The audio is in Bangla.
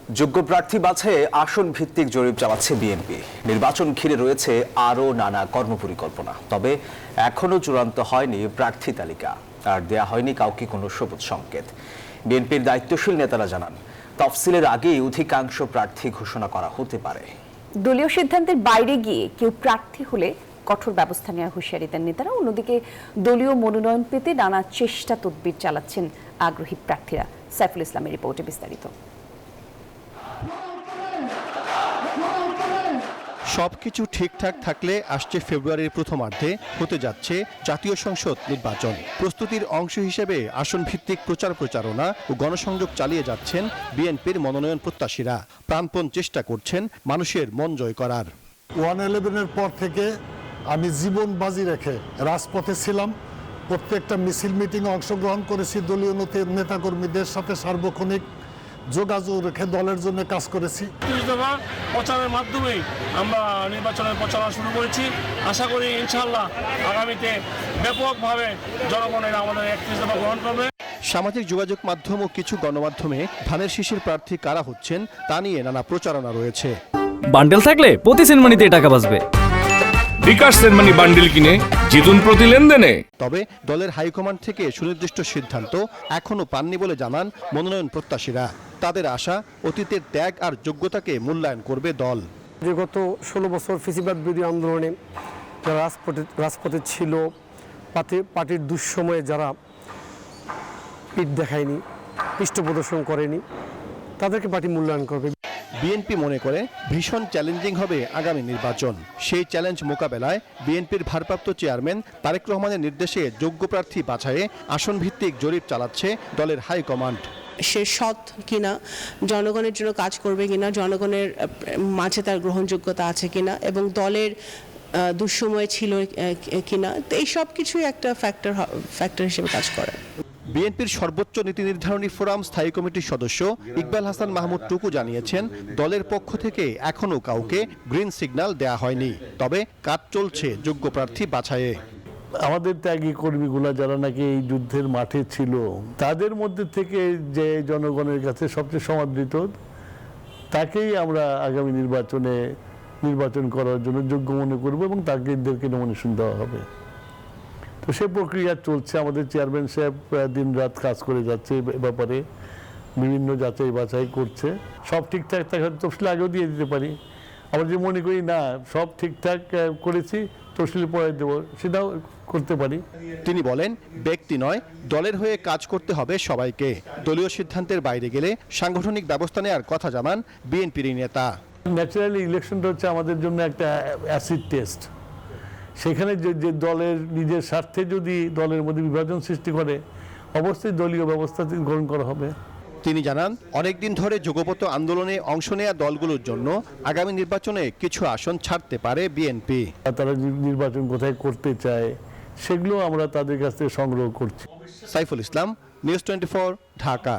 যোগ্য প্রার্থী বাছাইয়ে আসন ভিত্তিক জরিপ চালাচ্ছে বিএনপি। নির্বাচন ঘিরে রয়েছে আরও নানা কর্মপরিকল্পনা। তবে এখনো চূড়ান্ত হয়নি প্রার্থী তালিকা, আর দেয়া হয়নি কাউকে কোনো সবুজ সংকেত। বিএনপির দায়িত্বশীল নেতারা জানান, তফসিলের আগেই অধিকাংশ প্রার্থী ঘোষণা করা হতে পারে। দলীয় সিদ্ধান্তের বাইরে গিয়ে কেউ প্রার্থী হলে কঠোর ব্যবস্থা নেওয়ার হুঁশিয়ারি দেন নেতারা। অন্যদিকে দলীয় মনোনয়ন পেতে নানা চেষ্টা তদবির চালাচ্ছেন আগ্রহী প্রার্থীরা। সাইফুল ইসলামের রিপোর্টে বিস্তারিত। সবকিছু ঠিকঠাক থাকলে আসছে ফেব্রুয়ারির প্রথমার্ধে হতে যাচ্ছে জাতীয় সংসদ নির্বাচন। প্রস্তুতির অংশ হিসেবে আসন ভিত্তিক প্রচারণা ও গণসংযোগ চালিয়ে যাচ্ছেন বিএনপির মনোনয়ন প্রত্যাশীরা। প্রাণপণ চেষ্টা করছেন মানুষের মন জয় করার। 111-এর পর থেকে আমি জীবন বাজি রেখে রাজপথে ছিলাম। প্রত্যেকটা মিছিল মিটিংয়ে অংশগ্রহণ করেছি। দলীয় নেতাকর্মীদের সাথে সার্বক্ষণিক যোগাযোগ রেখে দলের জন্য কাজ করেছি। প্রচারের মাধ্যমে আমরা নির্বাচনের প্রচারণা শুরু করেছি। আশা করি ইনশাআল্লাহ আগামীতে ব্যাপকভাবে জনগণের আমাদের 31 দফা গ্রহণ করবে। সামাজিক যোগাযোগ মাধ্যম ও কিছু গণমাধ্যমে ধানের শীষের প্রার্থী কারা হচ্ছেন তা নিয়ে নানা প্রচারণা রয়েছে। বান্ডেল থাকলে প্রতি সেনমানিতে টাকা বাঁচবে। বিকাশ সেনমানি বান্ডেল কিনে জিতুন প্রতি লেনদেনে। তবে দলের হাইকমান্ড থেকে সুনির্দিষ্ট সিদ্ধান্ত এখনো পাননি বলে জানান মনোনয়ন প্রত্যাশীরা। তাদের আশা, অতীতের ত্যাগ আর যোগ্যতাকে মূল্যায়ন করবে দল। গত 16 বছর ফেসিবাদ বিরোধী আন্দোলনে যারা রাজপথে ছিল, পার্টির দুঃসময়ে যারা পিঠ দেখায়নি, পৃষ্ঠ প্রদর্শন করেনি, তাদেরকে পার্টি মূল্যায়ন করবে। বিএনপি মনে করে ভীষণ চ্যালেঞ্জিং হবে আগামী নির্বাচন। সেই চ্যালেঞ্জ মোকাবেলায় বিএনপির ভারপ্রাপ্ত চেয়ারম্যান তারেক রহমানের নির্দেশে যোগ্য প্রার্থী বাছাইয়ে আসন ভিত্তিক জরিপ চালাচ্ছে দলের হাইকমান্ড। সে সৎ কিনা, জনগণের জন্য কাজ করবে কিনা, জনগণের মাঝে তার গ্রহণযোগ্যতা আছে কিনা, এবং দলের দুঃসময় ছিল কিনা, এই সব কিছুই একটা ফ্যাক্টর হিসেবে কাজ করে। বিএনপির সর্বোচ্চ নীতি নির্ধারণী ফোরাম স্থায়ী কমিটির সদস্য ইকবাল হাসান মাহমুদ টুকু জানিয়েছেন, দলের পক্ষ থেকে এখনো কাউকে গ্রিন সিগন্যাল দেয়া হয়নি। তবে কাজ চলছে যোগ্য প্রার্থী বাছাইয়ে। আমাদের ত্যাগী কর্মীগুলা যারা নাকি এই যুদ্ধের মাঠে ছিল, তাদের মধ্যে থেকে যে জনগণের কাছে সবচেয়ে সমাদৃত, তাকেই আমরা আগামী নির্বাচন করার জন্য যোগ্য মনে করব এবং তাদেরকে নমিনেশন দেওয়া হবে। তো সে প্রক্রিয়া চলছে। আমাদের চেয়ারম্যান সাহেব দিন রাত কাজ করে যাচ্ছে ব্যাপারে, বিভিন্ন যাচাই বাছাই করছে। সব ঠিকঠাক থাকলে তফসিল আগেও দিয়ে দিতে পারি। আমরা যে মনে করি না সব ঠিকঠাক করেছি, তফসিল পরে দেবো, সেটাও করতে পারি। তিনি বলেন, ব্যক্তি নয়, দলের হয়ে কাজ করতে হবে সবাইকে। দলীয় সিদ্ধান্তের বাইরে গেলে সাংগঠনিক ব্যবস্থা নেওয়ার কথা জানান বিএনপির নেতা। ন্যাচারালি ইলেকশনটা হচ্ছে আমাদের জন্য একটা অ্যাসিড টেস্ট। সেখানে যে দলের নিজের স্বার্থে যদি দলের মধ্যে বিভাজন সৃষ্টি করে, অবশ্যই দলীয় ব্যবস্থা গ্রহণ করা হবে। তিনি জানান, অনেকদিন ধরে যোগপত আন্দোলনে অংশ নেয়া দলগুলোর জন্য আগামী নির্বাচনে কিছু আসন ছাড়তে পারে বিএনপি। তারা নির্বাচন কোথায় করতে চায় সেগুলো আমরা তাদের কাছ থেকে সংগ্রহ করছি। সাইফুল ইসলাম, নিউজ 24, ঢাকা।